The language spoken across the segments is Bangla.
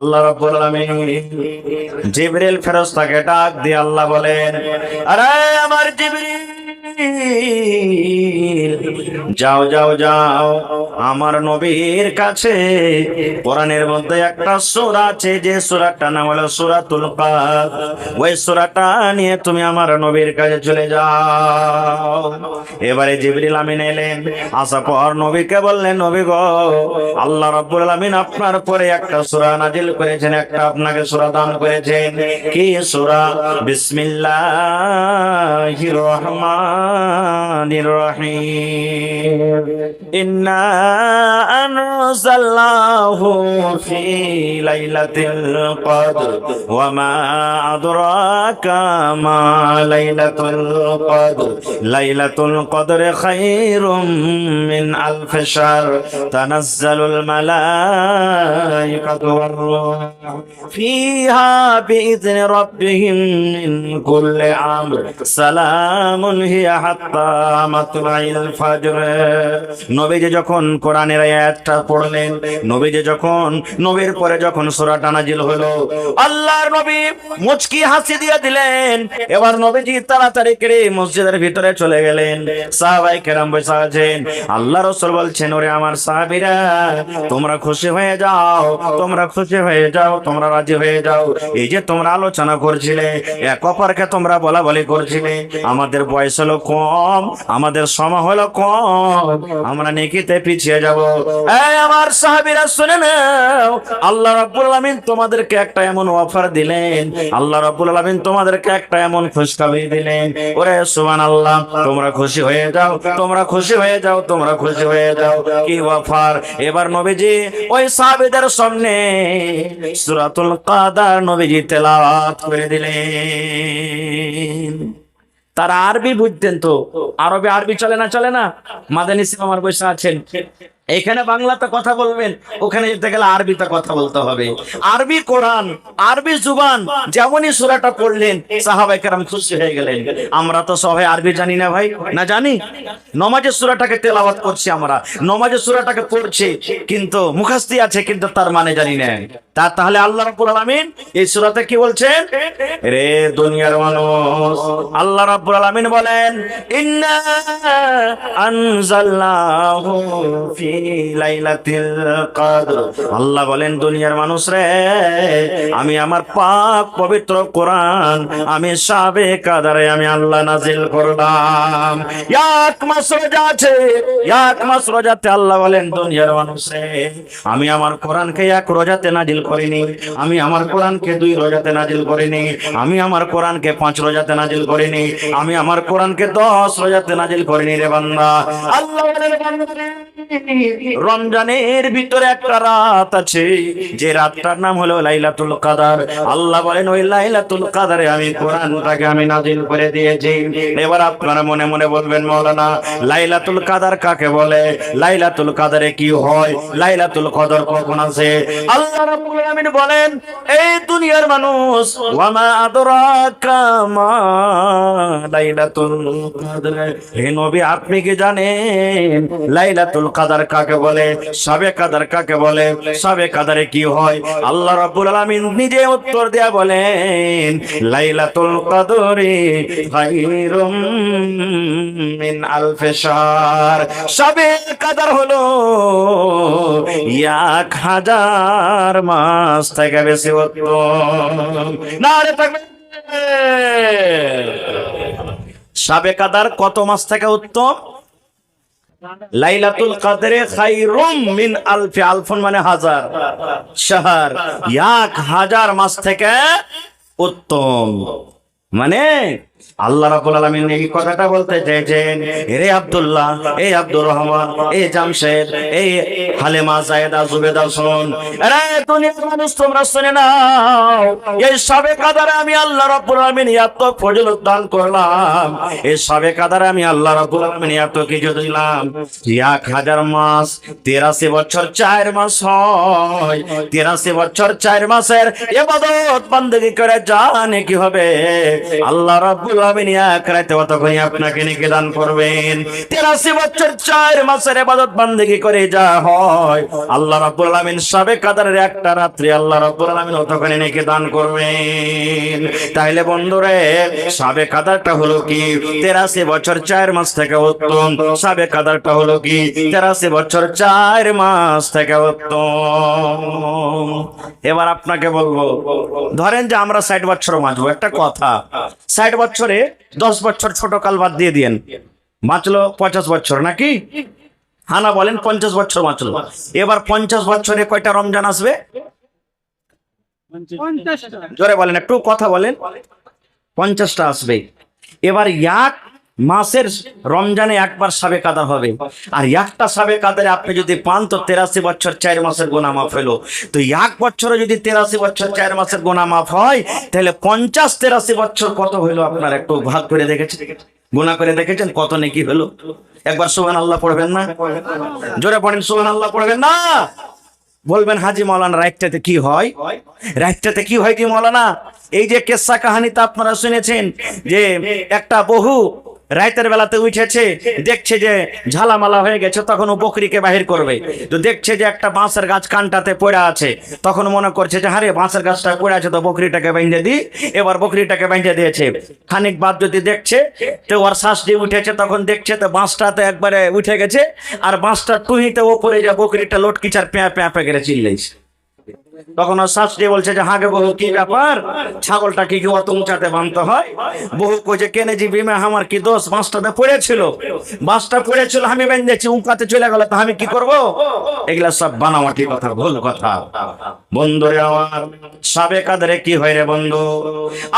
আল্লাহ রাব্বুল আলামিন জিবরিল ফেরেশতাকে ডাক দিয়ে আল্লাহ বলেন, আরে আমার জিবরিল, যাও যাও যাও, আমার নবীর কাছে কোরআনের মধ্যে একটা সূরা আছে, যে সূরাটার নাম হলো সূরাতুল কাহফ। ওই সূরাটা নিয়ে তুমি আমার নবীর কাছে চলে যাও। এবারে জিবরিল আমিন এলেন, আসার পর নবীকে বললেন, নবী গো, আল্লাহ রাব্বুল আলামিন আপনার পরে একটা সূরা নাজিল করেছেন, একটা আপনাকে সূরা দান করেছেন। কি সূরা? বিসমিল্লাহির রহমানির রহিম। ইন্না আনজালনাহু ফি লাইলাতিল কদর ওয়া মা আদরাকা মা লাইলাতুল কদর। লাইলাতুল কদর খায়রুম মিন আলফি শাহর। তানাজ্জালুল মালাইকাতু ওয়ার রূহ ফিহা বিইذনি রাব্বিহিম মিন কুল্লি আমর। সালামুন হিয়া হাত্তা মাতলাইল ফাজর। নবীজি যখন কোরআনের আয়াতটা পড়লেন, নবীজি যখন নবীর পরে যখন সূরাটা নাজিল হলো, আল্লাহর নবী মুচকি হাসি দিয়ে দিলেন। এবার নবীজি তাড়াতাড়ি করে মসজিদের ভিতরে চলে গেলেন। সাহাবায়ে কেরাম বসে আছেন। আল্লাহ রাসূল বলছেন, ওরে আমার সাহাবীরা, তোমরা খুশি হয়ে যাও, তোমরা খুশি হয়ে যাও, তোমরা রাজি হয়ে যাও। এই যে তোমরা আলোচনা করছিলে, এক অপরকে তোমরা বলা বলি করছিলে, আমাদের বয়স হলো কম, আমাদের সময় হলো কম, আমরা নেকিতে পিছিয়ে যাব। এই আমার সাহাবীরা শুনে নাও, আল্লাহ রাব্বুল আলামিন তোমাদেরকে একটা এমন অফার দিলেন, আল্লাহ রাব্বুল আলামিন তোমাদেরকে একটা এমন খুশখবরি দিলেন। ওরে সুবহানাল্লাহ, তোমরা খুশি হয়ে যাও, তোমরা খুশি হয়ে যাও, তোমরা খুশি হয়ে যাও। কি অফার? এবার নবীজি ওই সাহাবীদের সামনে সূরাতুল কাদার নবীজি তেলাওয়াত করে দিলেন। তারা আরবি বুঝতেন তো, আরবি চলে না, চলে না। মাদানী সিম আমার বসে আছেন, এখানে বাংলাতে কথা বলবেন, ওখানে যেতে গেলে আরবিতে কথা বলতে হবে। আরবি কোরআন, আরবি জুবান, যেমনই সূরাটা পড়লেন সাহাবায়ে কেরাম খুশি হয়ে গেলেন। আমরা তো সবাই আরবি জানি না ভাই, না জানি? নমাজের সূরাটাকে তেলাওয়াত করছি আমরা, নমাজের সূরাটাকে পড়ছি, কিন্তু মুখস্থি আছে, কিন্তু তার মানে জানি না। তাহলে আল্লাহ রাব্বুল আলামিন এই সূরাতে কি বলছেন? রে দুনিয়ার মানুষ, আল্লাহ রাব্বুল আলামিন বলেন, ইন্না আনজালনাহু ফি লাইলাতিল কদর। আল্লাহ বলেন, দুনিয়ার মানুষ রে, আমি আমার পাক পবিত্র কোরআন আমি শাবে কাদারে আমি আল্লাহ নাজিল করলাম। এক মাস রোজা আছে, এক মাস রোজাতে আল্লাহ বলেন, দুনিয়ার মানুষ রে, আমি আমার কোরআনকে এক রোজাতে নাজিল করিনি, আমি আমার কোরআনকে 2 রোজাতে নাজিল করিনি, আমি আমার কোরআনকে 5 রোজাতে নাজিল করিনি, আমি আমার কোরআনকে 10 রোজাতে নাজিল করিনি রে বান্দা। আল্লাহ বলেন, রমজানের ভিতরে একটা রাত আছে, যে রাতটার নাম হলো লাইলাতুল কাদার। আল্লাহ বলেন, ওই লাইলাতুল কাদারে আমি কোরআনটাকে আমি নাজিল করে দিয়েছি। এবার আপনারা মনে মনে বলবেন, মাওলানা লাইলাতুল কাদার কাকে বলে? লাইলাতুল কাদারে কি হয়? লাইলাতুল কদর কখন আছে? আল্লাহ রাব্বুল আলামিন বলেন, এই দুনিয়ার মানুষ, ওয়া মা আদরাকা মা লাইলাতুল কদর। হে নবী, আপনি কি জানেন লাইলাতুল কাদার কাকে বলে? শাবে কাদার কাকে বলে? শাবে কাদারে কি হয়? আল্লাহ রাব্বুল আলামিন নিজে উত্তর দেয়া বলেন, লাইলাতুল কদরি খায়রুম মিন আলফি শাহর। শাবে কাদার হলো 1000 মাস থেকে বেশি উত্তম। নারে তাকবীর। শাবে কাদার কত মাস থেকে উত্তম? লাইলাতুল কদরে খায়রুম মিন আলফি, আলফুন মানে 1000, শাহর 1000 মাস থেকে উত্তম। মানে আল্লাহ রাব্বুল আলামিন এই কথাটা বলতে চেয়েছেন, রে আব্দুল্লাহ, এই আব্দুর রহমান, এই জামশেদ, এই হালিমা, জায়েদা, জুবেদা, শুনুন, আরে দুনিয়ার মানুষ তোমরা শুনে নাও, এই শাবে কাদারে আমি আল্লাহ রাব্বুল আলামিন এত ফজিলত দান করলাম, এই শাবে কাদারে আমি আল্লাহ রাব্বুল আলামিন এত কিছু দিলাম। 1000 মাস 83 বছর 4 মাস হয়। 83 বছর 4 মাসের ইবাদত বندگی করে জানে কি হবে? আল্লাহ রাব্বুল রাব্বুল আলামিন এক রাতে তখনই আপনাকে নেকি দান করবেন। 83 বছর 4 মাসের ইবাদত বান্দেগি করে যা হয়, আল্লাহ রাব্বুল আলামিন শাবে কদরের একটা রাত্রি আল্লাহ রাব্বুল আলামিন তখনই নেকি দান করবেন। তাইলে বন্ধুরে, শাবে কদরটা হলো কি? 83 বছর 4 মাস থেকে উত্তম। শাবে কদরটা হলো কি? 83 বছর 4 মাস থেকে উত্তম। এবার আপনাকে বলবো, ধরেন যে আমরা 60 বছর বাঁচবো, একটা কথা, 60 বছরে 10 বছর ছোট কাল বাদ দিয়ে দিয়েন, বাঁচলো 50 বছর নাকি? হানা বলেন 50 বছর বাঁচলো। এবার 50 বছরে কয়টা রমজান আসবে? জোরে বলেন, একটু কথা বলেন। 50টা আসবে। এবার এক মাসের রমজানে একবার শাবে কদর হবে, আর একটা শাবে কদরে আপনি যদি পান তো 83 বছর 4 মাসের গুনাহ মাফ হলো। তো এক বছরে যদি 83 বছর 4 মাসের গুনাহ মাফ হয়, তাহলে 50 83 বছর কত হলো? আপনার একটু ভাগ করে দেখেছেন, গুনাহ করে দেখেছেন কত নেকি হলো? একবার সুবহানাল্লাহ পড়বেন না? জোরে পড়েন, সুবহানাল্লাহ পড়বেন না? বলবেন হাজি মাওলানা রাইটটাতে কি হয়? রাইটটাতে কি হয় কি মাওলানা? এই যে কেসা কাহিনীটা আপনারা শুনেছেন যে একটা বহু রাতের বেলাতে উঠেছে, দেখছে যে ঝালামালা হয়ে গেছে, তখন ও বকরিকে বাহির করবে। তো দেখছে যে একটা বাঁশের গাছ কানটাতে পড়ে আছে, তখন মনে করছে যে হারে বাঁশের গাছটা পড়ে আছে, তো বকরিটাকে বেঁধে দিই। এবার বকরিটাকে বেঁধে দিয়েছে। খানিক বাদ যদি দেখছে তো ওর শ্বাস দিয়ে উঠেছে, তখন দেখছে তো বাঁশটাতে একবারে উঠে গেছে, আর বাঁশটা টুহিতে ওপরে যে বকরিটা লটকিচার প্যাঁ প্যাঁ প্যাঁ করে চিল্লাইছে। তখন ওর শ্বাস দিয়ে বলছে যে হাগে বহু কি ব্যাপার, ছাগলটা কি অত উঁচাতে বাঁধতে হয়? বহু কইছে কেনে জি বিমা আমার কি দোষ, বাঁশটাতে পড়েছিল, বাঁশটা পড়েছিল, আমি বেঁধেছি, উঁকাতে চলে গেল, তো আমি কি করব? এগুলা সব বানাওয়াটি কথা, ভুল কথা। বন্ধুরে আমার, শাবে কদরে কি হয় রে বন্ধু?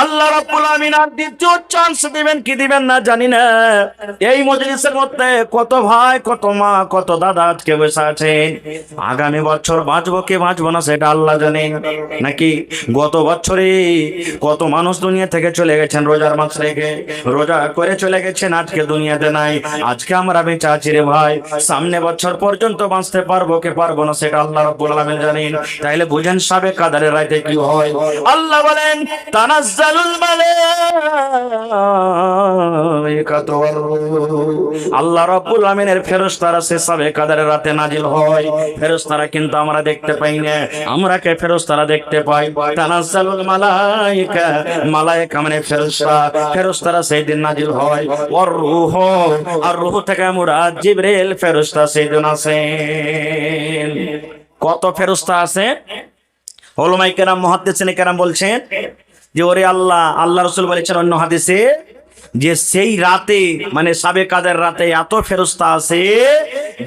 আল্লাহ রাব্বুল আমিন আর দ্বিতীয় চান্স দিবেন কি দিবেন না জানি না। এই মজলিসের মধ্যে কত ভাই, কত মা, কত দাদা আজকে বসে আছেন। আগামী বছর বাঁচবো কি বাঁচবো না সেটা আল্লাহ জানেন। নাকি গত বছরে কত মানুষ দুনিয়া থেকে চলে গেছেন, রোজার মাস রেখে রোজা করে চলে গেছেন, আজকে দুনিয়াতে নাই। আজকে আমরা বেঁচে আছি রে ভাই, সামনে বছর পর্যন্ত বাঁচতে পারবো কি পারবো না সেটা আল্লাহ রাব্বুল আলামিন জানেন। তাইলে বুঝেন শাবে কদরের রাতে কি হয়। আল্লাহ বলেন তানাজ্জালুল মালাইকাতু ওয়ার রূহ। আল্লাহ রাব্বুল আমিনের ফেরেশতারা সে শাবে কদরের রাতে নাজিল হয়। ফেরেশতারা কিন্তু আমরা দেখতে পাই না, আমরা কে ফেরেশতারা দেখতে পাই। তানাজ্জালুল মালাইকা, মালায়েকা মানে ফেরেশতা, ফেরেশতারা সেই দিন নাজিল হয়। ওয়ার রূহ, আর রূহ থেকে মুরাদ জিবরিল ফেরেশতা সেই দিন আছেন। কত ফেরেশতা আছে? উলামায়ে কেরাম, মুহাদ্দিসিনে কেরাম বলছেন যে ওরে আল্লাহ, আল্লাহ রাসূল বলেছেন অন্য হাদিসে যে সেই রাতে মানে শাবে কদর রাতে এত ফেরেশতা আছে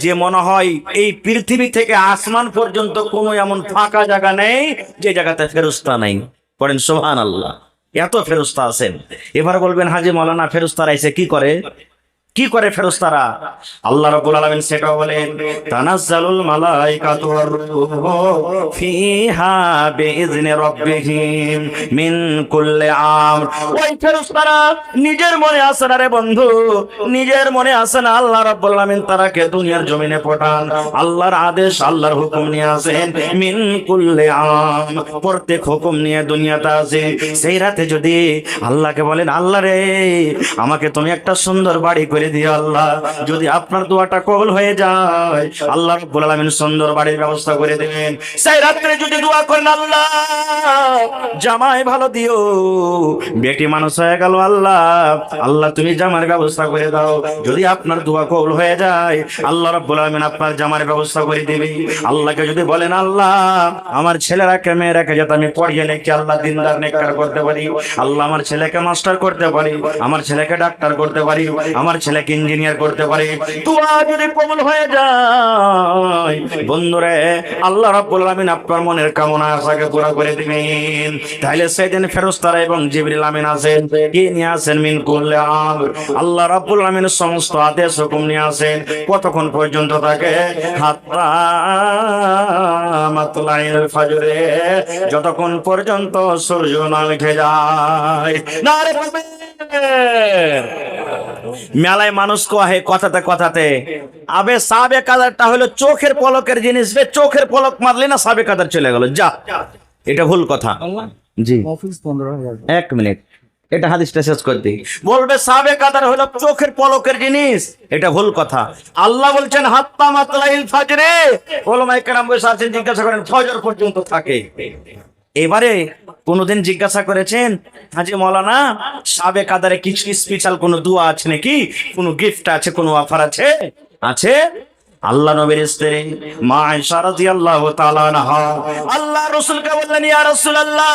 যে মনে হয় এই পৃথিবী থেকে আসমান পর্যন্ত কোনো এমন ফাঁকা জায়গা নেই যে জায়গাতে ফেরেশতা নাই। পড়েন সুবহানাল্লাহ, এত ফেরেশতা আছেন। এবার বলবেন হাজী মাওলানা ফেরেশতারা এসে কি করে? কি করে ফেরেশতারা? আল্লাহ রাব্বুল আলামিন সেটাও বলেন তানাজ্জালুল মালাইকাতু ওয়ার রূহু ফিহা বিইজনি রাব্বিহিম মিন কুল্লি আমর। ওই ফেরেশতারা নিজের মনে আসে না রে বন্ধু, নিজের মনে আসে না। আল্লাহ রাব্বুল আলামিন তারাকে দুনিয়ার জমিনে পাঠান, আল্লাহর আদেশ, আল্লাহর হুকুম নিয়ে আসেন। মিন কুল্লি আমর, প্রত্যেক হুকুম নিয়ে দুনিয়াতে আসে। সেই রাতে যদি আল্লাহকে বলেন আল্লাহ রে আমাকে তুমি একটা সুন্দর বাড়ি করে দিও আল্লাহ, যদি আপনার দোয়াটা কবুল হয়ে যায় আল্লাহ রাব্বুল আলামিন সুন্দর বাড়ির ব্যবস্থা করে দেবেন। সেই রাতে যদি দোয়া করেন আল্লাহ জামাই ভালো দিও, বেটি মানুষ হয়ে গেল আল্লাহ, আল্লাহ তুমি জামার ব্যবস্থা করে দাও, যদি আপনার দোয়া কবুল হয়ে যায় আল্লাহ রাব্বুল আলামিন আপনার জামার ব্যবস্থা করে দিবে। আল্লাহকে যদি বলেন আল্লাহ আমার ছেলেরাকে মেয়েরাকে যাতে আমি পড়িয়ে লিখে আল্লাহ দিনদার নেককার করতে পারি, আল্লাহ আমার ছেলেকে মাস্টার করতে পারি, আমার ছেলেকে ডাক্তার করতে পারি, আমার ছেলেকে ইঞ্জিনিয়ার করতে পারি, দোয়া যদি কবুল হয়ে যায় বন্ধুরে আল্লাহ রাব্বুল আলামিন আপনার মনের কামনা আশাকে পুরো করে দিবেন। তাহলে সেদিন ফেরেশতারা এবং জিবরিল আমিন আছেন, কি নিয়ে আসেন? মিন কুল্লি আমর, আল্লাহ রাব্বুল আলামিনের সমস্ত আদেশ হুকুম নিয়ে আসেন। কতক্ষণ পর্যন্ত থাকে? হাত্তা মাতলাইল ফজরে, যতক্ষণ পর্যন্ত সূর্য না উঠে যায়। নারে তাকবীর। মেলায় মানুষ কহে কথাতে কথাতে আবে শাবে কদরটা হলো চোখের পলকের জিনিস, চোখের পলক মারলে না শাবে কদর চলে গেল, যা, এটা ভুল কথা। জি 1 মিনিট, এটা হাদিসটা শেষ করে দিই। বলবে সাবে কাদার হলো চোখের পলকের জিনিস, এটা ভুল কথা। আল্লাহ বলছেন হাত্তা মাতলাইল ফাজরে, ওলামায়ে কেরাম বসে আছেন, জিজ্ঞাসা করেন ফজর পর্যন্ত থাকে। এবারে কোনদিন জিজ্ঞাসা করেছেন হাজি মৌলানা সাবে কাদারে কিছু স্পেশাল কোনো দোয়া আছে নাকি, কোনো গিফট আছে, কোনো অফার আছে? আছে। আল্লাহ নবীর স্ত্রী মা আয়েশা রাদিয়াল্লাহু তাআলা আনহা আল্লাহ রাসূলকে বললেন, ইয়া রাসূলুল্লাহ,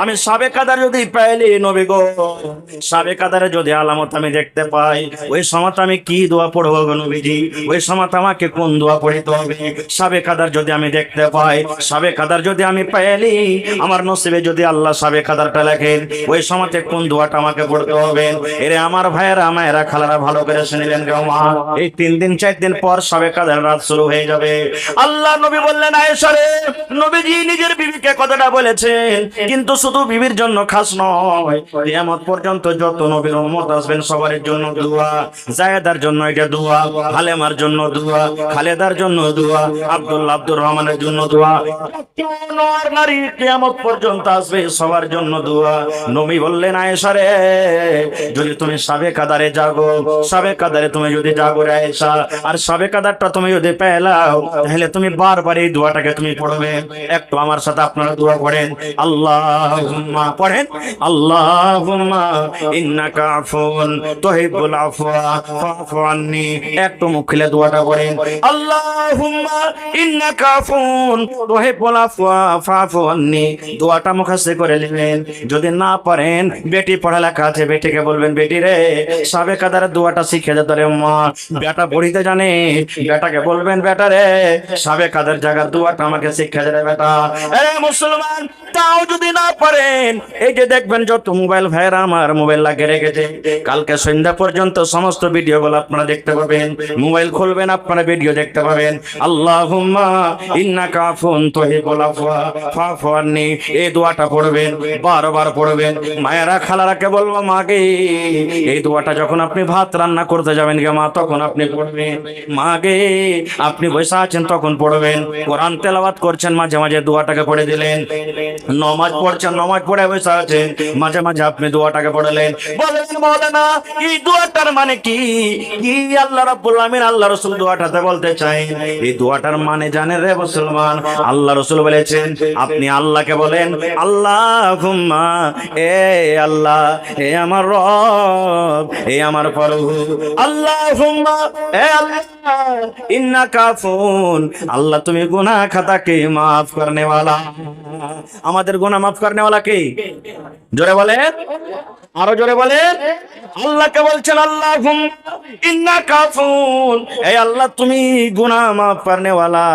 আমি সাবে কাদার যদি পাইলি নবী গো, সাবে কাদারে যদি আলামত আমি দেখতে পাই, ওই সময় আমি কি দোয়া পড়বো গো নবীজি? ওই সময় আমাকে কোন দোয়া পড়তে হবে? সাবে কাদার যদি আমি দেখতে পাই, সাবে কাদার যদি আমি পাইলি, আমার নসিবে যদি আল্লাহ সাবে কাদারটা লেখেন, ওই সময়তে কোন দোয়াটা আমাকে পড়তে হবে? এরে আমার ভাইয়েরা মায়েরা খালারা ভালো করে শুনলেন গো মা, এই 3 দিন 4 দিন পর সবে কাদের রাত শুরু হয়ে যাবে। আল্লাহ নবী বললেন, আয়েশা রে, নবীজি নিজের বিবিকে কথাটা বলেছেন, কিন্তু শুধু বিবির জন্য খাস নয়, কিয়ামত পর্যন্ত যত নবীর উম্মত আসবেন সবার জন্য দোয়া। জায়েদার জন্য এটা দোয়া, হালেমার জন্য দোয়া, খালেদার জন্য দোয়া, আব্দুল্লাহ আব্দুর রহমানের জন্য দোয়া, নর নারী কিয়ামত পর্যন্ত আসবে সবার জন্য দোয়া। নবী বললেন, আয়েশা রে, যদি তুমি সাবে কাদারে জাগো, সাবে কাদারে তুমি যদি জাগো রে আয়েশা, আর সাবে কাদারটা তুমি যদি পেলাও, তাহলে তুমি বারবার এই দোয়াটাকে তুমি পড়বে। একটু আমার সাথে আপনারা দোয়া করেন, আল্লাহুম্মা পড়েন, আল্লাহুম্মা ইন্নাকা আফুন তুহিব্বুল আফওয়া ফাফু আন্নি। একটু মুখ খুলে দোয়াটা করেন, আল্লাহুম্মা ইন্নাকা আফুন তুহিব্বুল আফওয়া ফাফু আন্নি। দোয়াটা মুখস্থ করে নেবেন। যদি না পারেন, বেটি পড়ালেখা আছে, বেটিকে বলবেন, বেটি রে সাবে কাদারের দোয়াটা শিখে যেত রে মা। বেটা পড়িতে জানে, বেটাকে বলবেন, বেটা রে সাবে কাদের জায়গার দোয়াটা আমাকে শিক্ষা দেবে বেটা। এ মুসলমান, তাও যদি না পারেন, এই যে দেখবেন যত মোবাইল ভাইরা আমার মোবাইল লাগিয়ে রেখেছে, কালকে সন্ধ্যা পর্যন্ত সমস্ত ভিডিওগুলো আপনারা দেখতে পাবেন। মোবাইল খুলবেন, আপনারা ভিডিও দেখতে পাবেন। আল্লাহুম্মা ইন্নাকা আফুন তুহিব্বুল আফওয়া ফাফু আন্নি, এই দোয়াটা পড়বেন, বারবার পড়বেন। মায়েরা খালারাকে বলবো, মাগে এই দোয়াটা যখন আপনি ভাত রান্না করতে যাবেন গে মা, তখন আপনি পড়বেন। মাগে আপনি বসে আছেন তখন পড়বেন। কোরআন তেলাওয়াত করছেন, মাঝে মাঝে দোয়াটাকে পড়ে দিলেন। নামাজ পড়ছেন, নামাজ পড়ে বসে আছেন, মাঝে মাঝে আপনি দোয়াটাকে পড়লেন। বলেন মাওলানা, এই দোয়াটার মানে কি? কি আল্লাহ রাব্বুল আমিন আল্লাহ রাসূল দোয়াটাতে বলতে চাই? এই দোয়াটার মানে জানেন রে মুসলমান? আল্লাহ রাসূল বলেছেন, আপনি আল্লাহকে বলেন, আল্লাহুম্মা, এ আল্লাহ, এ আমার রব, এ আমার প্রভু, আল্লাহুম্মা, এ আল্লাহ, ইন্নাকা আফুন, আল্লাহ তুমি গুনাহ খাতাকে মাফ করনে वाला। আমাদের গুনাহ মাফ করনে वाला কে? জোরে বলেন, আরো জোরে বলেন। আল্লাহকে বলছেন, আল্লাহুম্মা ইন্নাকা আফুন, এই আল্লাহ তুমি গুনাহ মাফ করনে वाला,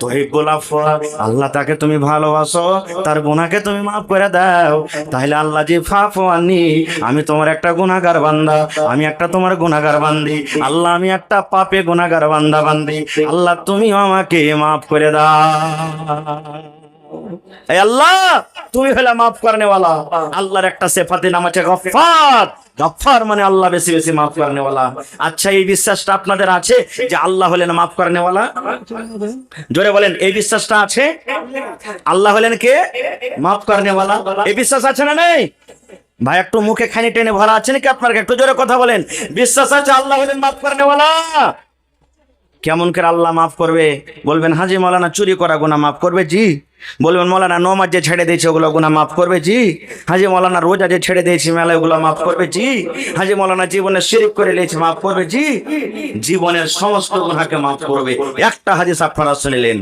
তুহিব্বুল আফওয়া, আল্লাহ তাকে তুমি ভালোবাসো, তার গুনাহকে তুমি মাফ করে দাও। তাহলে আল্লাহ জি ফাফু আন্নি, আমি তোমার একটা গুনাহগার বান্দা, আমি একটা তোমার গুনাহগার বান্দি, আল্লাহ আমি একটা পাপে গুনাহগার বান্দা বান্দি, আল্লাহ তুমি আমাকে মাফ করে দাও। এই আল্লাহ তুমি হলে মাফ করনে वाला। আল্লাহর একটা সিফাতে নাম আছে গফফার। গফফার মানে আল্লাহ বেশি বেশি মাফ করনে वाला। আচ্ছা, এই বিশ্বাসটা আপনাদের আছে যে আল্লাহ হলেন মাফ করনে वाला? জোরে বলেন, এই বিশ্বাসটা আছে? আল্লাহ হলেন কে? মাফ করনে वाला। এই বিশ্বাস আছে না নেই? ভাই একটু মুখে খানি টেনে ভরা আছে নাকি আপনার? একটু জোরে কথা বলেন। বিশ্বাস আছে আল্লাহ হলেন মাফ করনে वाला? কেমন করে আল্লাহ মাফ করবে? বলবেন, হাজি মৌলানা চুরি করা গুনাহ মাফ করবে? জি। বলবেন, মৌলানা নমাজ যে ছেড়ে দিয়েছে ওগুলো গুনাহ মাফ করবে? জি। হাজি মৌলানা রোজা যে ছেড়ে দিয়েছে মেলা ওগুলো মাফ করবে? জি। হাজি মৌলানা জীবনে শিরক করে নিয়েছে মাফ করবে? জি। জীবনের সমস্ত গুনাহকে মাফ করবে। একটা হাদিস আপনারা শুনলেন,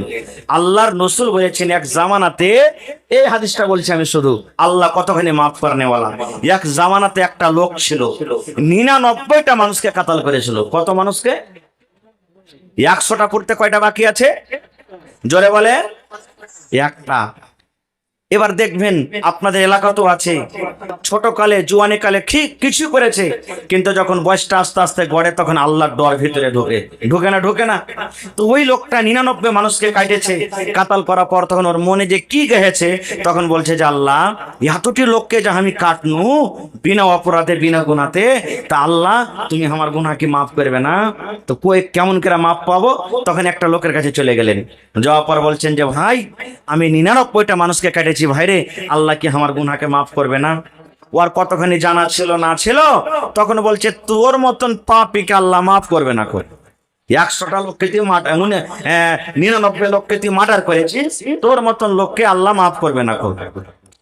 আল্লাহর রাসূল বলেছেন এক জামানাতে, এই হাদিসটা বলছি আমি শুধু, আল্লাহ কতখানি মাফ করনে वाला। এক জামানাতে একটা লোক ছিল, 99টা মানুষকে কাতাল করেছিল। কত মানুষকে? 100টা পড়তে কয়টা বাকি আছে? জোরে বলে, একটা। এবার দেখবেন আপনাদের এলাকাতেও আছে, ছোট কালে জুয়ানি কালে কিছু করেছে, কিন্তু যখন বয়সটা আস্তে আস্তে গড়ে তখন আল্লাহর ডর ভিতরে ঢোকে না। তো ওই লোকটা 99 মানুষকে কাটেছে, কাতাল করার পর তখন ওর মনে যে কি গেছে, তখন বলছে যে আল্লাহ এতটি লোককে যে আমি কাটনু বিনা অপরাধে বিনা গুনাতে, তা আল্লাহ তুমি আমার গুনাহ কি মাফ করবে না? তো কই কেমন করে মাফ পাবো? তখন একটা লোকের কাছে চলে গেলেন, যাওয়ার পর বলছেন যে ভাই আমি 99টা মানুষকে কাটেছি, ভাইরে আল্লাহ কি আমার গুনাহকে মাফ করবে না? ওর কতখানি জানা ছিল না ছিল, তখন বলছে তোর মতন পাপীকে আল্লাহ মাফ করবে না। করে 100টা লোককে তুই 99 লোককে তুই মার্ডার করেছিস, তোর মতন লোককে আল্লাহ মাফ করবে না।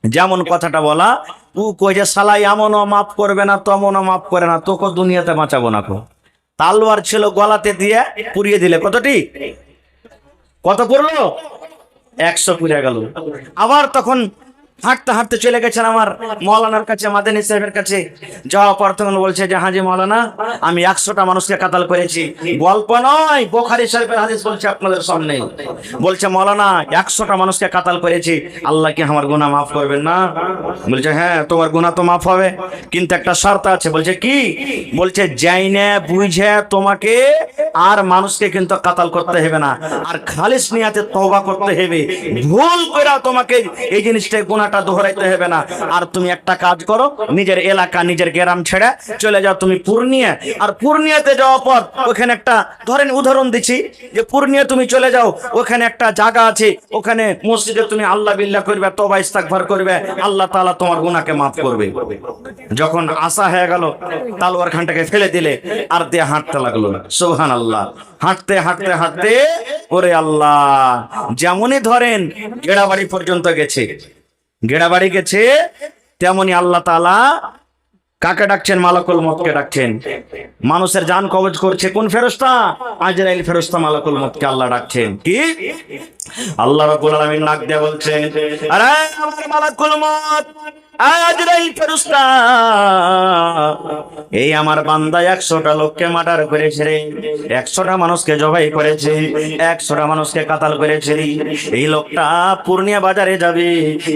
যেমন কথাটা বলা, ও কই যে শালা এমনও মাফ করবে না, তমনও মাফ করে না, তোকে দুনিয়াতে বাঁচাবো না। তালোয়ার ছিল গলাতে দিয়ে পুড়িয়ে দিলে কতটি, কত পড়লো? 100 পুড়ে গেল। আবার তখন হাঁটতে হাঁটতে চলে গেছেন আমার মৌলানার কাছে, মাদানী সাহেবের কাছে। যাওয়া পর তখন বলছে যে হাজি মৌলানা, আমি 100টা মানুষকে কাতাল করেছি। গল্প নয়, বুখারী শরীফের হাদিস বলছে আপনাদের সামনে। বলছে মৌলানা 100টা মানুষকে কাতাল করেছি, আল্লাহ কি আমার গুনাহ মাফ করবেন না? বলছে হ্যাঁ তোমার গুনাহ তো মাফ হবে, কিন্তু একটা শর্ত আছে। বলছে কি? বলছে জাইনে বুঝে তোমাকে আর মানুষকে কিন্তু কাতাল করতে হবে না, আর খালিস নিয়াতে তওবা করতে হবে। ভুল করে তোমাকে এই জিনিসটা গুনাহটা দোহরাইতে হবে না। আর তুমি একটা কাজ করো, নিজের এলাকা নিজের গ্রাম ছেড়ে চলে যাও তুমি পূর্ণিয়া। আর পূর্ণিয়াতে যাওয়ার পর ওখানে একটা, ধরেন উদাহরণ দিচ্ছি, যে পূর্ণিয়া তুমি চলে যাও, ওখানে একটা জায়গা আছে, ওখানে মসজিদে তুমি আল্লাহ বিল্লাহ করবে, তওবা ইস্তিগফার করবে, আল্লাহ তাআলা তোমার গুনাহকে মাফ করবে। যখন আশা হয়ে গেল, তালোয়ার খানটাকে ফেলে দিলে আর দিয়ে হাঁটতে লাগলো। সুবহানাল্লাহ। হাঁটতে হাঁটতে হাঁটতে ওরে আল্লাহ, যেমনই ধরেন গেড়াবাড়ি পর্যন্ত গেছে, গেড়াবাড়ি গেছে, তেমনি আল্লাহ তাআলা কাকে ডাকছেন? মালাকুল মউতকে ডাকছেন। মানুষের জান কবজ করছে কোন ফেরেশতা? আজরাইল ফেরেশতা মালাকুল মউতকে আল্লাহ ডাকছেন। কি আল্লাহ রাব্বুল আলামিন নাক দিয়ে বলছেন, আরে আমার মালাকুল মউত, আজরাইল ফেরেশতা, এই আমার বান্দা 100টা লোককে মার্ডার করেছে রে, 100টা মানুষকে জবাই করেছে, 100টা মানুষকে কাতাল করেছে। এই লোকটা পূর্ণিয়া বাজারে যাবে,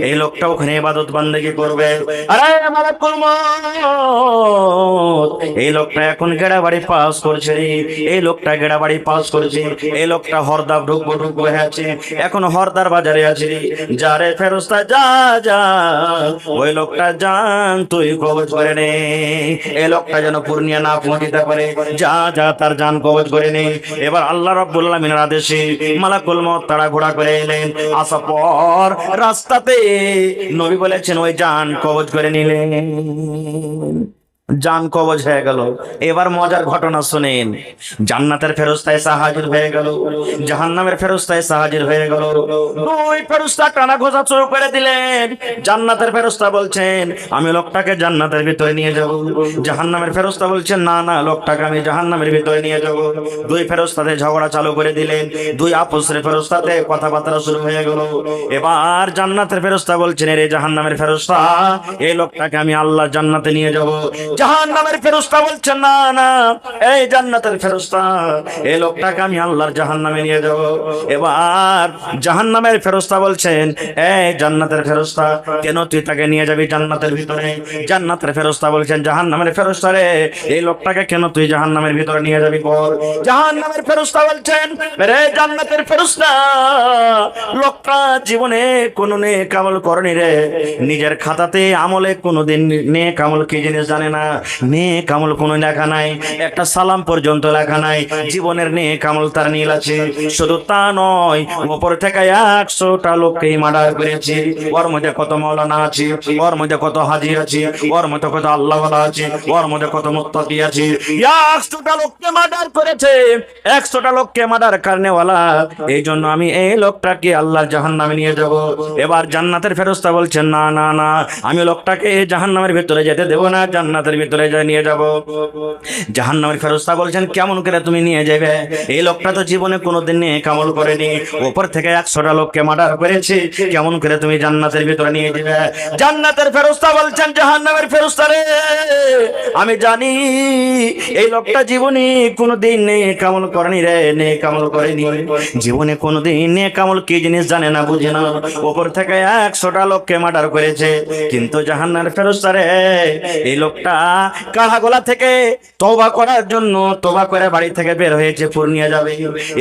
এই লোকটা ওখানে ইবাদত বান্দেগি করবে। আরে মালাকুল মউত, এই লোকটা এখন গেড়াবাড়ি পাস করছে রে, এই লোকটা গেড়াবাড়ি পাস করছে, এই লোকটা হরদার ঢুকবো আছে, এখন হরদার বাজারে আছে রে। যা রে ফেরেশতা, যা যা, ওই লোকটা জান তুই কবজ করে নে, এই লোকটা যেন পূর্ণিয়া না পৌঁছতে পারে, যা যা তার জান কবজ করে নে। এবার আল্লাহ রাব্বুল আলামিনের আদেশে মালাকুল মউত তাড়াহুড়া করে এলেন। আসার পর রাস্তাতে নবী বলেছেন ওই জান কবজ করে নিলেন, জান কবজ হয়ে গেল। এবার মজার ঘটনা শুনেন, জান্নাতের ফেরেশতা এসে হাজির হয়ে গেল, জাহান্নামের ফেরেশতা এসে হাজির হয়ে গেল। দুই ফেরেশতা টানা ঘোষা শুরু করে দিলেন। জান্নাতের ফেরেশতা বলছেন আমি লোকটাকে জান্নাতের ভিতরে নিয়ে যাব, জাহান্নামের ফেরেশতা বলছেন না না, লোকটাকে আমি জাহান্নামের ভিতরে নিয়ে যাব। দুই ফেরেশতাতে ঝগড়া চালু করে দিলেন, দুই আপসের ফেরেশতাতে কথাবার্তা শুরু হয়ে গেল। এবার জান্নাতের ফেরেশতা বলছেন রে জাহান্নামের ফেরেশতা, এই লোকটাকে আমি আল্লাহ জান্নাতে নিয়ে যাব। জাহান্নামের ফেরেশতা বলছেন না না, এই জান্নাতের ফেরেশতা, এই লোকটাকে আমি আল্লাহর জাহান্নামে নিয়ে যাব। এবার জাহান্নামের ফেরেশতা বলছেন এই জান্নাতের ফেরেশতা, কেন তুই তাকে নিয়ে যাবি জান্নাতের ভিতরে? জান্নাতের ফেরেশতা বলছেন জাহান্নামের ফেরেশতা রে, এই লোকটাকে কেন তুই জাহান্নামের ভিতরে নিয়ে যাবি বল? জাহান্নামের ফেরেশতা বলছেন রে জান্নাতের ফেরেশতা, লোকটা জীবনে কোনো নেক আমল করেনি রে, নিজের খাতাতে আমলে কোনোদিন নেক আমল কি জিনিস জানে না, নেক আমল কোনো লেখা নাই, একটা সালাম পর্যন্ত লেখা নাই, জীবনের নেক আমল তার নীল আছে। শুধু তা নয়, উপর থেকে 100টা লোককেই মার্ডার করেছে। ওর মধ্যে কত মাওলানা আছে, ওর মধ্যে কত হাজি আছে, ওর মধ্যে কত আল্লাহওয়ালা আছে, ওর মধ্যে কত মুত্তাকি আছে। 100টা লোককে মার্ডার করেছে, 100টা লোককে মার্ডার কারণেওয়ালা। এই জন্য আমি এই লোকটাকে আল্লাহর জাহান্নামে নিয়ে যাব। এবার জান্নাতের ফেরেশতা বলছেন না না না, আমি লোকটাকে জাহান্নামের ভিতরে যেতে দেব না, জান্নাতের ভিতরে নিয়ে যাব। জাহান্নামের ফেরেশতা বলছেন কেমন করে তুমি নিয়ে যাবে? এই লোকটা তো জীবনে কোনোদিন নেক আমল করেনি, উপর থেকে 100টা লোককে মার্ডার করেছে, কেমন করে তুমি জান্নাতের ভিতরে নিয়ে যাবে? জান্নাতের ফেরেশতা বলছেন জাহান্নামের ফেরেশতা রে, আমি জানি এই লোকটা জীবনে কোনোদিন নেক আমল করেনি রে, নেক আমল করেনি, জীবনে কোনোদিন নেক আমল কি জিনিস জানে না, বুঝে না, উপর থেকে 100টা লোককে মার্ডার করেছে। কিন্তু জাহান্নামের ফেরেশতা রে, এই লোকটা কাঢ়াগোলা থেকে তওবা করার জন্য তওবা করে বাড়ি থেকে বের হয়েছে, পূর্ণিয়া যাবে।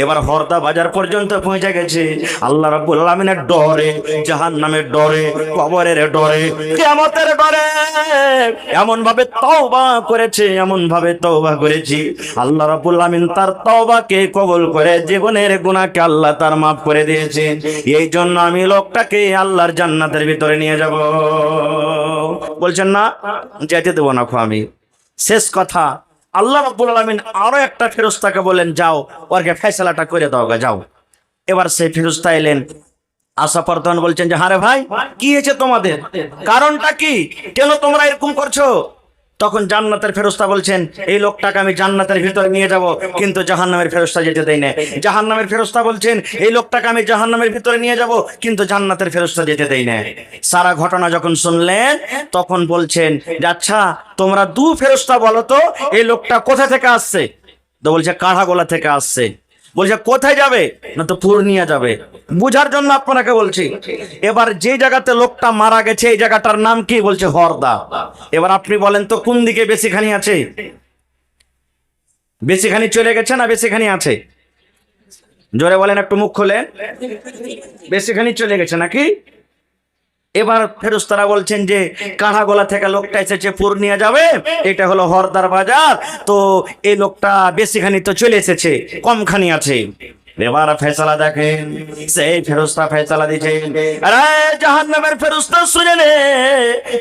এবার হরদা বাজার পর্যন্ত পৌঁছে গেছে। আল্লাহ রাব্বুল আলামিনের ডরে, জাহান্নামের ডরে, কবরের ডরে, কিয়ামতের ডরে এমন ভাবে তওবা করেছে, এমন ভাবে তওবা করেছি, আল্লাহ রাব্বুল আলামিন তার তওবাকে কবুল করে জীবনের গুনাহকে আল্লাহ তার মাফ করে দিয়েছেন। এই জন্য আমি লোকটাকে আল্লাহর জান্নাতের ভিতরে নিয়ে যাব। বলছেন না, যেতে দেবো না আমি। শেষ কথা, আল্লাহ রাব্বুল আলামিন আরো একটা ফেরেশতাকে বলেন, যাও ওরকে ফয়সালাটা করে দাও, যাও। এবার সেই ফেরেশতা এলেন, আসা পর তখন বলছেন যে হারে ভাই, কি হয়েছে তোমাদের, কারণটা কি, কেন তোমরা এরকম করছো? তখন জান্নাতের ফেরেশতা বলছেন, এই লোকটাকে আমি জান্নাতের ভিতরে নিয়ে যাব, কিন্তু জাহান্নামের ফেরেশতা যেতে দেয় না। জাহান্নামের ফেরেশতা বলছেন, এই লোকটাকে আমি জাহান্নামের ভিতরে নিয়ে যাব, কিন্তু জান্নাতের ফেরেশতা যেতে দেয় না। সারা ঘটনা যখন শুনলেন তখন বলছেন যে আচ্ছা তোমরা দু ফেরেশতা বলো তো এই লোকটা কোথা থেকে আসছে? তো বলছে কাঠাগোলা থেকে আসছে। বলছে কোথায় যাবে? না তো পূর্ণিয়া যাবে। বুঝার জন্য আপনাকে বলছি। এবার যে জায়গাতে লোকটা মারা গেছে এই জায়গাটার নাম কি? বলছে হরদা। এবার আপনি বলেন তো কোন দিকে বেশিখানি আছে? বেশিখানি চলে গেছে না বেশিখানি আছে? জোরে বলেন, একটু মুখ খোলেন। বেশিখানি চলে গেছে নাকি? এবার ফেরেশতারা বলছেন যে কাঠাগোলা থেকে লোকটা এসেছে, পূর্ণিয়া যাবে, এটা হলো হরদার বাজার, তো এই লোকটা বেশিখানি তো চলে এসেছে, কমখানি আছে। এবার ফয়সালা দেখেন, সেই ফেরেশতা ফয়সালা দিয়েছে, আরে জাহান্নামের ফেরেশতা শুনে নে,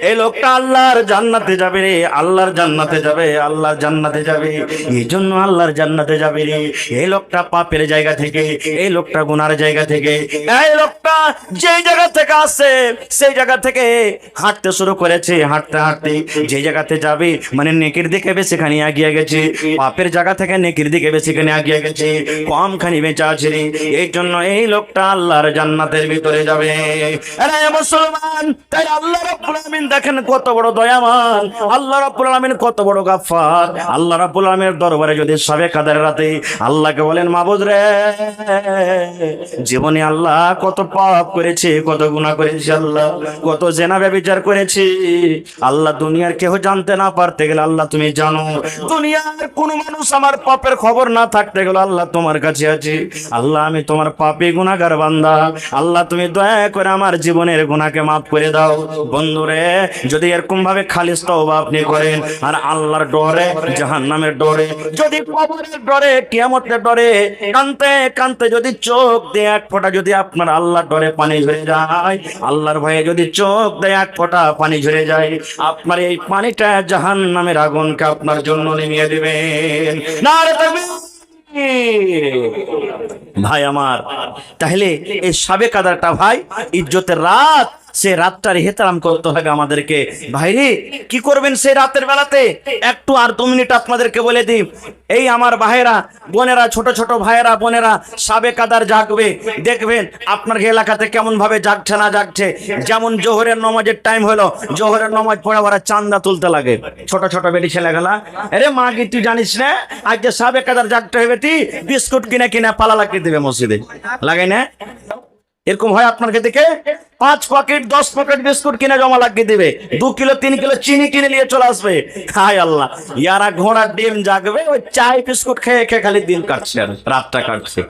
এই লোকটা আল্লাহর জান্নাতে যাবে রে, আল্লাহর জান্নাতে যাবে, আল্লাহর জান্নাতে যাবে। এই জন্য আল্লাহর জান্নাতে যাবে রে। এই লোকটা পাপের জায়গা থেকে, এই লোকটা গুনার জায়গা থেকে, এই লোকটা যেই জায়গা থেকে আসছে সেই জায়গা থেকে হাঁটতে শুরু করেছে। হাঁটতে হাঁটতে যে জায়গাতে যাবে মানে নেকির দিকে বেশিখানি এগিয়ে গেছে, পাপের জায়গা থেকে নেকির দিকে বেশিখানি এগিয়ে গেছে, কমখানি বেঁচে আছে রে। এই জন্য এই লোকটা আল্লাহর জান্নাতের ভিতরে যাবে। আরে মুসলমান, তাই আল্লাহ রাব্বুল আলামিন দেখেন কত বড় দয়াবান, আল্লাহ রাব্বুল আলামিন কত বড় গাফফার। আল্লাহ রাব্বুল আলামিনের দরবারে যদি সবে কাদের রাতে আল্লাহকে বলেন, মাবুদ রে, জীবনে আল্লাহ কত পাপ করেছে, কত গুনাহ করেছে, আল্লাহ কত জেনা ব্যভিচার করেছি, আল্লাহ দুনিয়ার কেউ জানতে না পারতে গেলে আল্লাহ তুমি জানো, দুনিয়ার কোন মানুষ আমার পাপের খবর না থাকতে গেলে আল্লাহ তোমার কাছে আছে। আল্লাহ আমি তোমার পাপী গুনাহগার বান্দা, আল্লাহ তুমি দয়া করে আমার জীবনের গুনাহকে মাফ করে দাও। বন্ধুরে, যদি এরকম ভাবে খালিস তওবা আপনি করেন আর আল্লাহর ডরে, জাহান্নামের ডরে, যদি কবরের ডরে, কিয়ামতের ডরে কানতে কানতে যদি চোখ দিয়ে এক ফোঁটা যদি আপনার আল্লাহর ডরে পানি ঝরে যায়, আল্লাহর ভয়ে যদি চোখ দিয়ে এক ফোঁটা পানি ঝরে যায়, আপনার এই পানিটা জাহান্নামের আগুনকে আপনার জন্য নিভিয়ে দিবেন। নারে তাকবীর। ভাই আমার, তাহলে এই শবে কদরটা ভাই ইজ্জতের রাত, সে রাতটার ইহতিরাম করতে হবে আমাদেরকে। ভাইরে, কি করবেন সেই রাতের বেলাতে? একটু আর 2 মিনিট আপনাদেরকে বলে দিই। এই আমার ভাইয়েরা বোনেরা, ছোট ছোট ভাইয়েরা বোনেরা শবে কদর জাগবে, দেখবেন আপনার এলাকাতে কেমন ভাবে জাগছে না জাগছে। যেমন জোহরের নামাজের টাইম হলো, জোহরের নামাজ পড়ে ওরা চাঁদা তুলতে লাগে, ছোট ছোট বেটি ছেলেগুলা। আরে মা কি তুই জানিস না আজকে শবে কদর জাগতে হবে, তুই বিস্কুট কিনে কিনে পালা লাগিয়ে দেবে মসজিদে, লাগাই না? এরকম হয় আপনার থেকে 5 প্যাকেট 10 প্যাকেট বিস্কুট কিনে জমা লাগিয়ে দিবে, 2 কিলো 3 কিলো চিনি কিনে নিয়ে চলে আসবে। হায় আল্লাহ, ইয়ারা ঘোড়ার ডিম জাগবে, ওই চাই বিস্কুট খেয়ে খেয়ে খালি দিন কাটছে আর রাতটা কাটছে।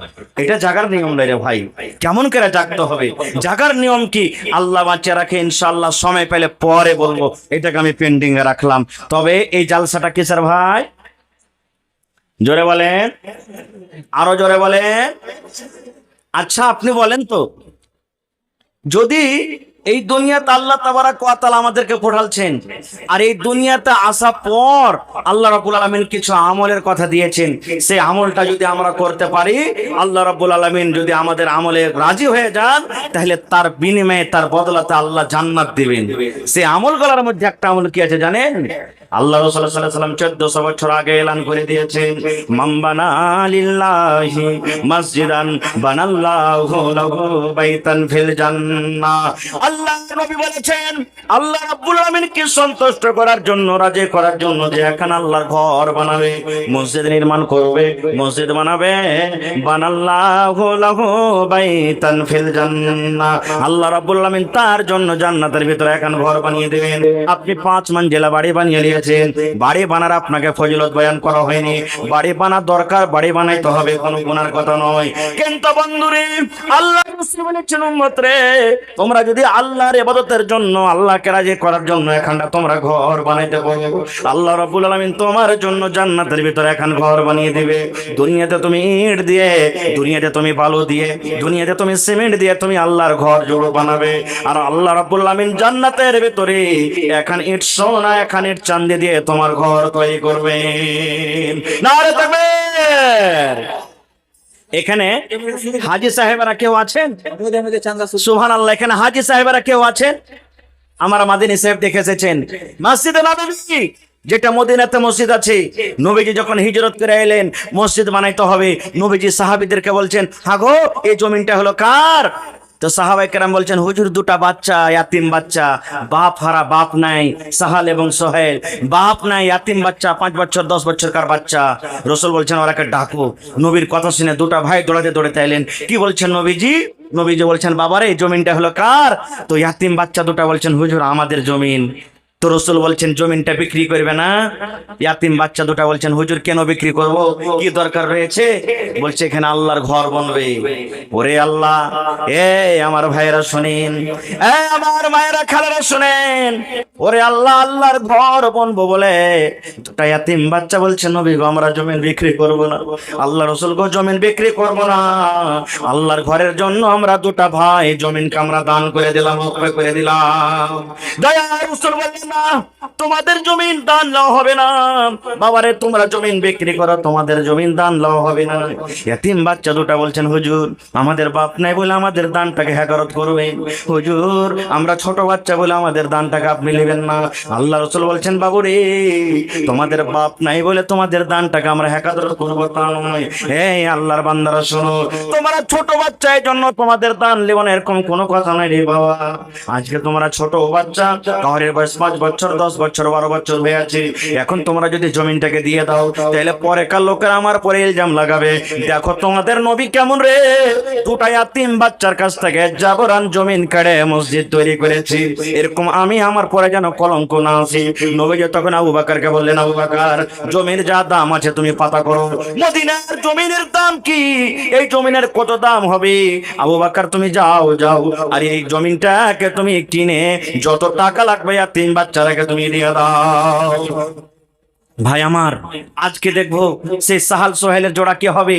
এটা জাগার নিয়ম নয় রে ভাই, কেমন করে জাগতে হবে? জাগার নিয়ম কি আল্লাহ বাঁচিয়ে রাখে, ইনশাআল্লাহ সময় পেলে পরে বলবো, এটাকে আমি পেন্ডিং এ রাখলাম। তবে এই জালসাটা কিসের ভাই? জোরে বলেন, আরো জোরে বলেন। আচ্ছা আপনি বলেন তো, যদি এই দুনিয়াতে আল্লাহ তাবারাক ওয়া তাআলা আমাদেরকে পাঠালছেন, আর এই দুনিয়াতে আসা পর আল্লাহ রাব্বুল আলামিন কিছু আমলের কথা দিয়েছেন, সেই আমলটা যদি আমরা করতে পারি, আল্লাহ রাব্বুল আলামিন যদি আমাদের আমলে রাজি হয়ে যান, তাহলে তার বিনিময়ে তার বদলাতে আল্লাহ জান্নাত দিবেন। সেই আমলগুলোর মধ্যে একটা আমল কি আছে জানেন? আল্লাহ রাসূল সাল্লাল্লাহু আলাইহি ওয়াসাল্লাম 1400 বছর আগে এলান করে দিয়েছেন, মান বানা লিল্লাহি মসজিদান বানাল্লাহু লাহু বাইতান ফিল জান্নাহ। আল্লাহ নবী বলেছেন, আল্লাহ রাব্বুল আলামিনকে সন্তুষ্ট করার জন্য, রাজি করার জন্য যে এখন আল্লাহর ঘর বানাবে, মসজিদ নির্মাণ করবে, মসজিদ বানাবে, বানাল্লাহু লাহু বাইতান ফিল জান্নাহ, আল্লাহ রাব্বুল আলামিন তার জন্য জান্নাতের ভিতরে এখন ঘর বানিয়ে দিবেন। আপনি 5 মঞ্জিলা বাড়ি বানিয়ে নিয়েছেন, বাড়ি বানার আপনাকে ফজিলত বয়ান করা হয়নি, বাড়ি বানার দরকার, বাড়ি বানাইতে হবে, কোনো গুনার কথা নয়। কিন্তু বন্ধুরে, আল্লাহ রাসূল বলেছেন, উম্মত রে, তোমরা যদি আল্লাহর ইবাদতের জন্য, আল্লাহকে রাজি করার জন্য এখানটা তোমরা ঘর বানাইতে পারো। আল্লাহ রাব্বুল আলামিন তোমার জন্য জান্নাতের ভিতরে এখন ঘর বানিয়ে দিবে। দুনিয়াতে তুমি ইট দিয়ে, দুনিয়াতে তুমি বালু দিয়ে, দুনিয়াতে তুমি সিমেন্ট দিয়ে তুমি আল্লাহর ঘর জোড়ো বানাবে, আর আল্লাহ রাব্বুল আলামিন জান্নাতের ভিতরে এখন ইট সোনা, এখন ইট চাঁদি দিয়ে তোমার ঘর তৈরি করবেন। নারে তাকবীর। এখানে হাজী সাহেবেরা কেউ আছেন? সুবহানাল্লাহ। এখানে হাজী সাহেবেরা কেউ আছেন? আমার মাদিনী সাহেব দেখে এসেছেন মসজিদে নববী, যেটা মদিনাতে মসজিদ আছে। নবীজি যখন হিজরত করে এলেন, মসজিদ বানাইতে হবে, নবীজি সাহাবীদেরকে বলছেন, হাগো এই জমিনটা হলো কার? তো সাহাবায়ে কেরাম বলছেন, হুজুর দুটা বাচ্চা, ইয়াতিম বাচ্চা, বাপ হারা, বাপ নাই, সাহাল এবং সোহেল, বাপ নাই, ইয়াতিম বাচ্চা, 5 বছর 10 বছরকার বাচ্চা। রাসূল বলছেন ওরাকে ডাকো। নবীর কথা শুনে দুটা ভাই দৌড়াতে দৌড়াতে এলেন। কি বলছেন নবীজি? নবীজি বলছেন, বাবারে এই জমিনটা হলো কার? তো ইয়াতিম বাচ্চা দুটা বলছেন, হুজুর আমাদের জমিন। তো রাসূল বলছেন, জমিনটা বিক্রি করবে না? ইয়াতিম বাচ্চা দুটা বলছেন, হুজুর কেন বিক্রি করব, কি দরকার রয়েছে? বলছে এখানে আল্লাহর ঘর বানবে। ওরে আল্লাহ, আমার ভাইয়েরা শুনেন, আমার মায়েরা খালারা শুনেন, ওরে আল্লাহ, আল্লাহর ঘর বানবো বলে দুটা ইয়াতিম বাচ্চা বলছে, নবী গো আমরা জমিন বিক্রি করব না। আল্লাহ রাসূল গো জমিন বিক্রি করব না, আল্লাহর ঘরের জন্য আমরা দুটা ভাই জমিনকে আমরা দান করে দিলাম, ওকফে করে দিলাম। দয়া রাসূল বললেন, না তোমাদের জমিন দান লওয়া হবে না, বাবারে তোমরা জমিন বিক্রি করো, তোমাদের জমিন দান লওয়া হবে না। ইয়াতিম বাচ্চা দুটা বলছেন, হুজুর আমাদের বাপ নাই বলে আমাদের দানটাকে হেকারত করবেন, হুজুর আমরা ছোট বাচ্চা বলে আমাদের দানটাকে আপনি নেবেন না। আল্লাহ রাসূল বলছেন, বাবুরে তোমাদের বাপ নাই বলে তোমাদের দানটাকে আমরা হেকারত করবো তা নয়। এই আল্লাহর বান্দারা শোনো, তোমরা ছোট বাচ্চা এই জন্য তোমাদের দান নেব না এরকম কোনো কথা নাই রে বাবা। আজকে তোমরা ছোট বাচ্চা, কাউরের বয়স 5 বছর 10 বছর 12 বছর হয়ে আছে, এখন তোমরা যদি জমিনটাকে দিয়ে দাও তাহলে পরে কাল লোকেরা আমার পরে ইলজাম লাগাবে, দেখো তোমাদের নবী কেমন রে, দুটা ইয়াতিম বাচ্চার কাছ থেকে জাবরান জমিন কেড়ে মসজিদ তৈরি করেছি, এরকম আমি আমার পরে যেন কলঙ্ক না আসি। নবী তখন আবু বকরকে বললেন, আবু বকর জমির যা দাম আছে তুমি পাতা করো, মদিনার জমিনের দাম কি, এই জমিনের কত দাম হবে, আবু বকর তুমি যাও যাও আর এই জমিনটাকে তুমি কিনে যত টাকা লাগবে ইয়াতিম বাচ্চাটাকে তুমি দিয়ে দাও। ভাই আমার, আজকে দেখবো সেই সাহাল সোহেলের জোড়া কি হবে।